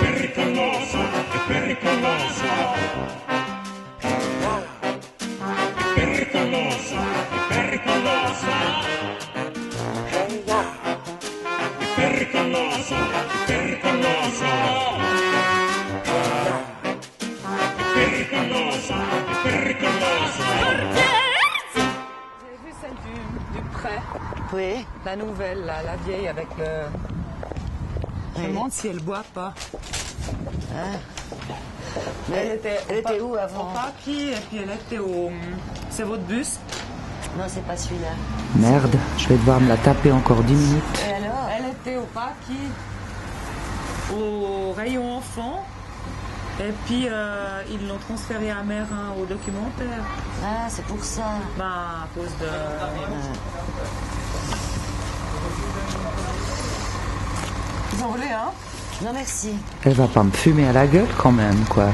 Pericoloso, pericoloso. Pericoloso, pericoloso. Pericoloso, pericoloso. Pericoloso, pericoloso. J'ai vu celle du prêt, Oui. la nouvelle, là, la vieille avec le... Je me demande si elle boit pas. Mais elle était où Au avant? Paki, et puis elle était au... C'est votre bus? Non, c'est pas celui-là. Merde, je vais devoir me la taper encore 10 minutes. Et alors? Elle était au Paki, au rayon enfant. Et puis ils l'ont transférée à Mère au documentaire. Ah, c'est pour ça. Ben, à cause de... Ils ont volé, hein? Non, merci. Elle va pas me fumer à la gueule quand même, quoi.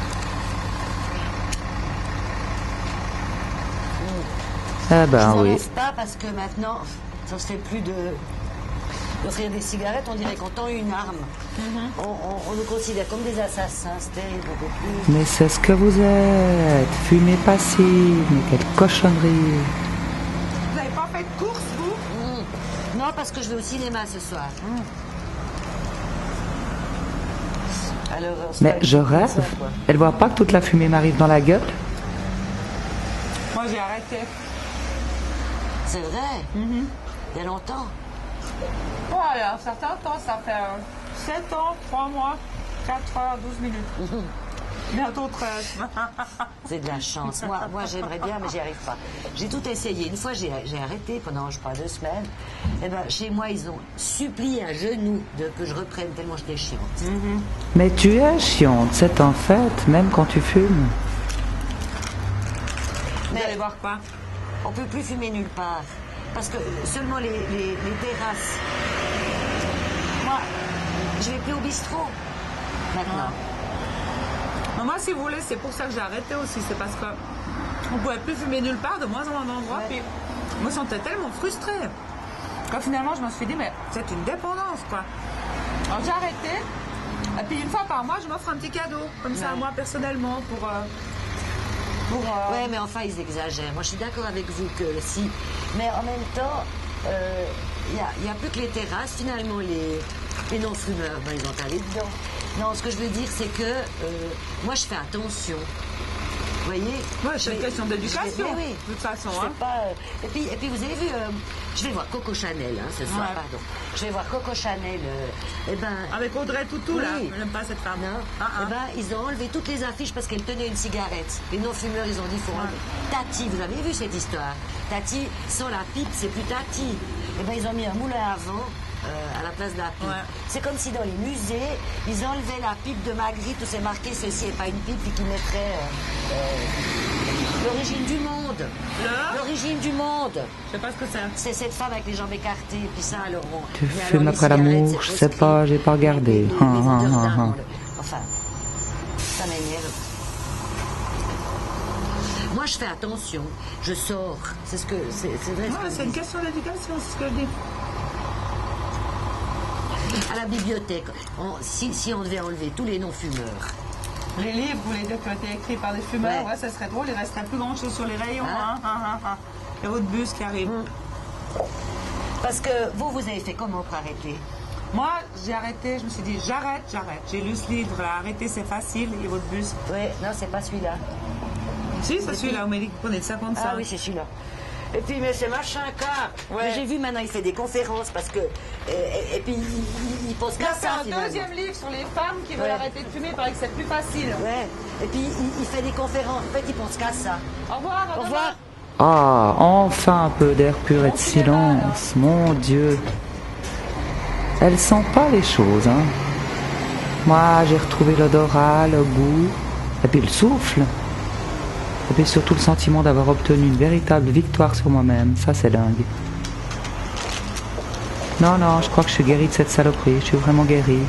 Ah ben Ils oui. n'enlèvent pas parce que maintenant, ça se fait plus d'offrir des cigarettes, on dirait qu'on tend une arme. On nous considère comme des assassins, c'est terrible, on peut plus. Mais c'est ce que vous êtes. Fumée passive, mais quelle cochonnerie. Vous n'avez pas fait de course, vous? Non, parce que je vais au cinéma ce soir. Alors, on se Mais fait je un petit rêve. concert, quoi. Elle voit pas que toute la fumée m'arrive dans la gueule? Moi, j'ai arrêté. C'est vrai. Il y a longtemps. Bon, il y a un certain temps, ça fait 7 ans, 3 mois, 4 heures, 12 minutes. Bientôt 13. C'est de la chance. Moi j'aimerais bien, mais j'y arrive pas. J'ai tout essayé. Une fois, j'ai arrêté pendant, je crois, 2 semaines. Et ben, chez moi, ils ont supplié à genoux que je reprenne tellement j'étais chiante. Mais tu es chiante, c'est en fait, même quand tu fumes. Vous allez voir quoi? On peut plus fumer nulle part. Parce que seulement les terrasses. Moi, je vais plus au bistrot maintenant. Mais moi, si vous voulez, c'est pour ça que j'ai arrêté aussi. C'est parce que on pouvait plus fumer nulle part, de moins en moins d'endroits. Ouais. Puis je me sentais tellement frustrée. Quand finalement, je me suis dit, mais c'est une dépendance, quoi. Alors j'ai arrêté. Et puis une fois par mois, je m'offre un petit cadeau, comme ça, Ouais. moi, personnellement, pour Ouais, mais enfin, ils exagèrent. Moi, je suis d'accord avec vous que si. Mais en même temps, il n'y a plus que les terrasses. Finalement, les non-fumeurs, ben, ils ont allé dedans. Non, ce que je veux dire, c'est que moi, je fais attention. Vous voyez? Ouais, c'est une question d'éducation, Mais oui. de toute façon. Je fais Hein. pas, et puis, vous avez vu, je vais voir Coco Chanel ce soir, Ouais. pardon. Je vais voir Coco Chanel. Eh ben, Avec Audrey Toutou, là. Oui. Je n'aime pas cette femme. non. Ah, ah. Eh ben, ils ont enlevé toutes les affiches parce qu'elle tenait une cigarette. Les non-fumeurs, ils ont dit faut enlever. Tati, vous avez vu cette histoire? Tati, sans la pipe, c'est plus Tati. Eh ben, ils ont mis un moulin à vent à la place de la pipe. Ouais. C'est comme si dans les musées, ils enlevaient la pipe de Magritte où c'est marqué ceci n'est pas une pipe et qu'ils mettraient l'origine du monde. L'origine du monde. Je sais pas ce que c'est. C'est cette femme avec les jambes écartées, et puis ça, alors bon. Tu Mais fumes alors, après les cigarettes, l'amour, c'est je sais proscrit. pas, j'ai pas regardé. Les odeurs d'âme, Hum. Enfin, ça m'énerve. Moi, je fais attention. Je sors. C'est ce que. C'est vrai. Ouais, c'est une question d'éducation, c'est ce que je dis. À la bibliothèque, si on devait enlever tous les non-fumeurs. Les livres ou les livres qui ont été écrits par des fumeurs, Ouais. ouais, ça serait drôle, il resterait plus grand chose sur les rayons. Ah. Hein. Il y a votre bus qui arrive. Parce que vous avez fait comment pour arrêter? Moi, j'ai arrêté, je me suis dit, j'arrête. J'ai lu ce livre, là, arrêter c'est facile, et votre bus. Oui, non, c'est pas celui-là. Si, c'est celui-là, vous m'avez dit que vous prenez le 55. Ah oui, c'est celui-là. Et puis, mais c'est machin car. Ouais. J'ai vu maintenant, il fait des conférences parce que. Et puis, il pose Il a qu'à fait ça, un finalement. deuxième livre sur les femmes qui veulent Ouais. arrêter de fumer, il paraît que c'est plus facile. Ouais. Et puis, il fait des conférences. En fait, il pense qu'à ça. Au revoir, à Au demain. revoir. Ah, enfin un peu d'air pur et de silence, mon Dieu. Elle sent pas les choses, hein. Moi, j'ai retrouvé l'odorat, le goût, et puis le souffle. Et puis surtout le sentiment d'avoir obtenu une véritable victoire sur moi-même. Ça, c'est dingue. Non, je crois que je suis guérie de cette saloperie. Je suis vraiment guérie.